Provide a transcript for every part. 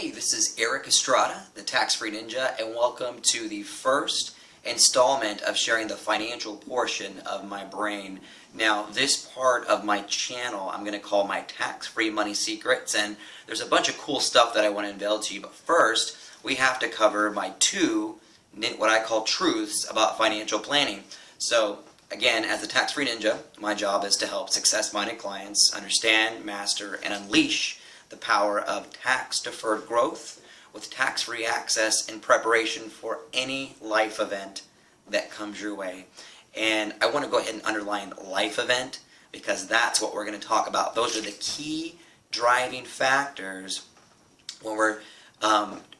Hey, this is Eric Estrada, the Tax-Free Ninja, and welcome to the first installment of sharing the financial portion of my brain. Now, this part of my channel I'm going to call my Tax-Free Money Secrets, and there's a bunch of cool stuff that I want to unveil to you, but first we have to cover my two, what I call truths about financial planning. So, again, as a Tax-Free Ninja, my job is to help success-minded clients understand, master, and unleash the power of tax-deferred growth with tax-free access in preparation for any life event that comes your way. And I want to go ahead and underline life event because that's what we're going to talk about. Those are the key driving factors when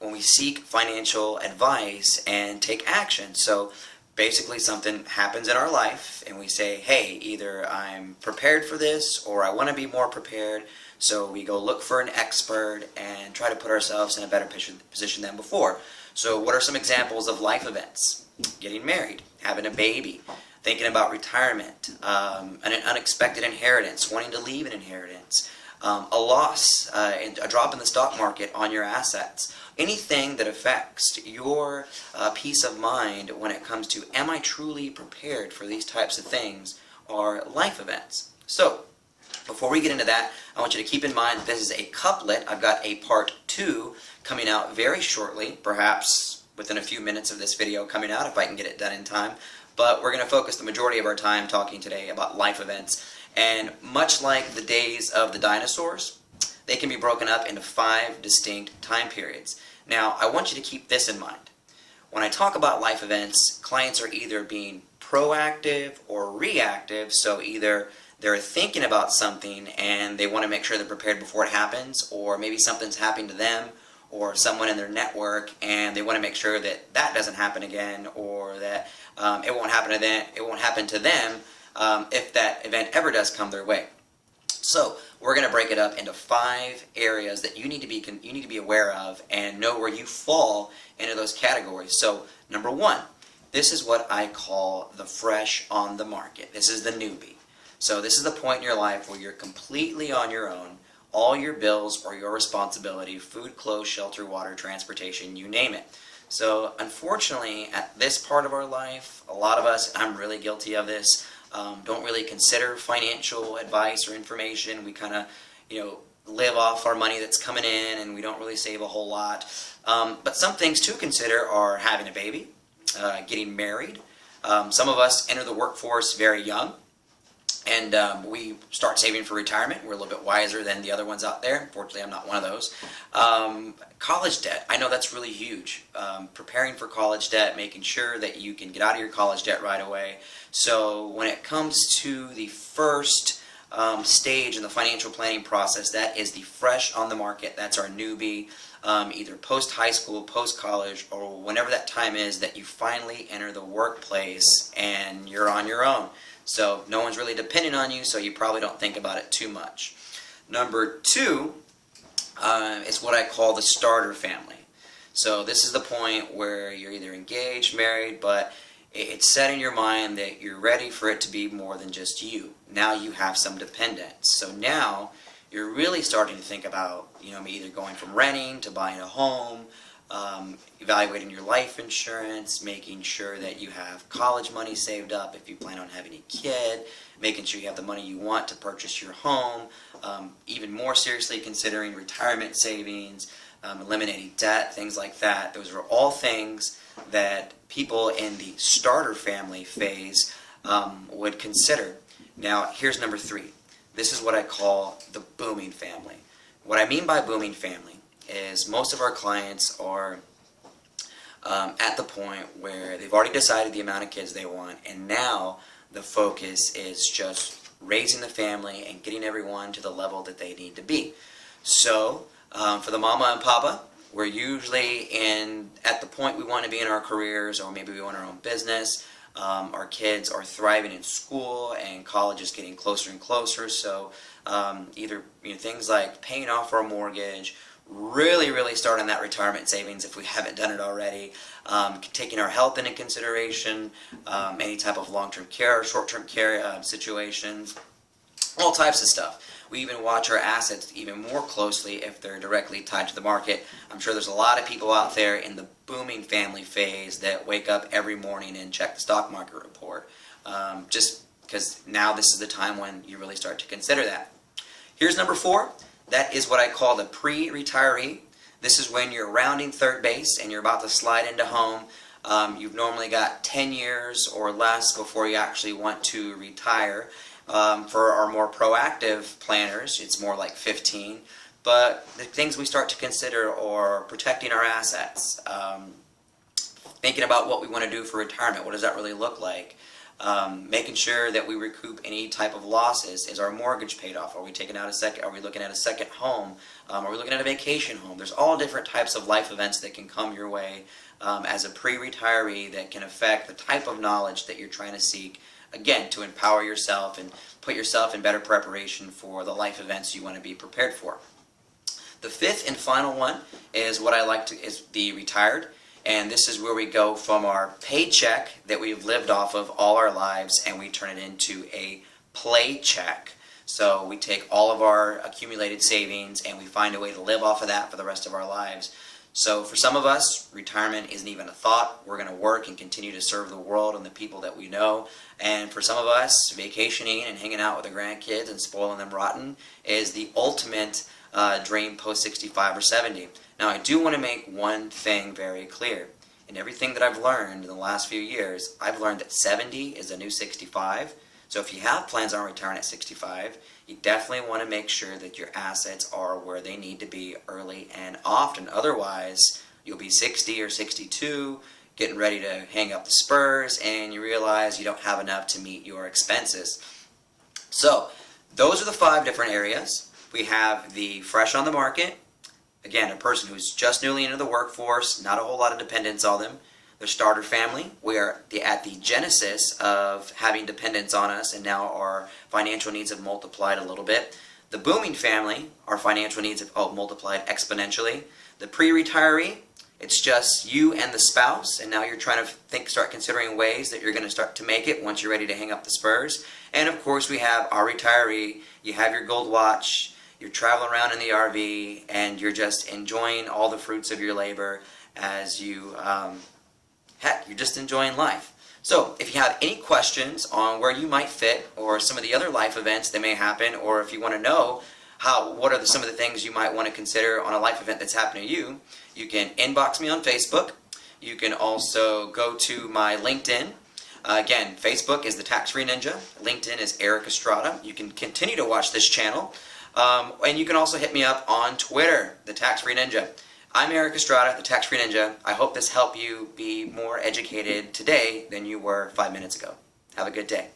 we seek financial advice and take action. So basically something happens in our life and we say, hey, either I'm prepared for this or I want to be more prepared. So we go look for an expert and try to put ourselves in a better position than before. So what are some examples of life events? Getting married, having a baby, thinking about retirement, an unexpected inheritance, wanting to leave an inheritance, a loss, a drop in the stock market on your assets. Anything that affects your peace of mind when it comes to, am I truly prepared for these types of things, are life events. So, before we get into that, I want you to keep in mind that this is a couplet. I've got a part 2 coming out very shortly, perhaps within a few minutes of this video coming out if I can get it done in time. But we're going to focus the majority of our time talking today about life events. And much like the days of the dinosaurs, they can be broken up into 5 distinct time periods. Now, I want you to keep this in mind. When I talk about life events, clients are either being proactive or reactive, so either they're thinking about something and they want to make sure they're prepared before it happens, or maybe something's happening to them or someone in their network and they want to make sure that that doesn't happen again, or that it won't happen to them if that event ever does come their way. So we're going to break it up into 5 areas that you need to be aware of and know where you fall into those categories. So number 1, this is what I call the fresh on the market. This is the newbie. So this is the point in your life where you're completely on your own. All your bills are your responsibility: food, clothes, shelter, water, transportation, you name it. So unfortunately, at this part of our life, a lot of us, and I'm really guilty of this, don't really consider financial advice or information. We kind of, live off our money that's coming in and we don't really save a whole lot. But some things to consider are having a baby, getting married. Some of us enter the workforce very young. And we start saving for retirement. We're a little bit wiser than the other ones out there. Fortunately, I'm not one of those. College debt. I know that's really huge. Preparing for college debt, making sure that you can get out of your college debt right away. So when it comes to the first stage in the financial planning process, that is the fresh on the market. That's our newbie, either post-high school, post-college, or whenever that time is that you finally enter the workplace and you're on your own. So no one's really depending on you, so you probably don't think about it too much. Number 2 is what I call the starter family. So this is the point where you're either engaged, married, but it's set in your mind that you're ready for it to be more than just you. Now you have some dependents. So now you're really starting to think about, either going from renting to buying a home, evaluating your life insurance, making sure that you have college money saved up if you plan on having a kid, making sure you have the money you want to purchase your home, even more seriously considering retirement savings, eliminating debt, things like that. Those are all things that people in the starter family phase would consider. Now, here's number 3. This is what I call the booming family. What I mean by booming family is most of our clients are at the point where they've already decided the amount of kids they want, and now the focus is just raising the family and getting everyone to the level that they need to be. So for the mama and papa, we're usually at the point we want to be in our careers, or maybe we want our own business. Our kids are thriving in school and college is getting closer and closer, so either things like paying off our mortgage, really starting that retirement savings if we haven't done it already, taking our health into consideration, any type of long-term care or short-term care situations, all types of stuff. We even watch our assets even more closely if they're directly tied to the market. I'm sure there's a lot of people out there in the booming family phase that wake up every morning and check the stock market report. Just because now this is the time when you really start to consider that. Here's number 4. That is what I call the pre-retiree. This is when you're rounding third base and you're about to slide into home. You've normally got 10 years or less before you actually want to retire. For our more proactive planners, it's more like 15. But the things we start to consider are protecting our assets, thinking about what we want to do for retirement. What does that really look like? Making sure that we recoup any type of losses. Is our mortgage paid off? Are we taking out a second? Are we looking at a second home? Are we looking at a vacation home? There's all different types of life events that can come your way as a pre-retiree that can affect the type of knowledge that you're trying to seek. Again, to empower yourself and put yourself in better preparation for the life events you want to be prepared for. The 5th and final one is what I like to is the retired. And this is where we go from our paycheck that we've lived off of all our lives and we turn it into a play check. So we take all of our accumulated savings and we find a way to live off of that for the rest of our lives. So for some of us, retirement isn't even a thought. We're going to work and continue to serve the world and the people that we know. And for some of us, vacationing and hanging out with the grandkids and spoiling them rotten is the ultimate dream post 65 or 70. Now I do want to make one thing very clear. In everything that I've learned in the last few years, I've learned that 70 is a new 65. So if you have plans on retiring at 65, you definitely want to make sure that your assets are where they need to be early and often. Otherwise, you'll be 60 or 62, getting ready to hang up the spurs, and you realize you don't have enough to meet your expenses. So those are the 5 different areas. We have the fresh on the market. Again, a person who's just newly into the workforce, not a whole lot of dependents on them. The starter family, we are at the genesis of having dependents on us, and now our financial needs have multiplied a little bit. The booming family, our financial needs have multiplied exponentially. The pre-retiree, it's just you and the spouse, and now you're trying to start considering ways that you're going to start to make it once you're ready to hang up the spurs. And of course, we have our retiree. You have your gold watch, you're traveling around in the RV, and you're just enjoying all the fruits of your labor as you heck, you're just enjoying life. So if you have any questions on where you might fit or some of the other life events that may happen, or if you want to know what are some of the things you might want to consider on a life event that's happening to you, you can inbox me on Facebook. You can also go to my LinkedIn. Again, Facebook is the Tax Free Ninja. LinkedIn is Eric Estrada. You can continue to watch this channel. And you can also hit me up on Twitter, the Tax Free Ninja. I'm Eric Estrada, the Tax Free Ninja. I hope this helped you be more educated today than you were 5 minutes ago. Have a good day.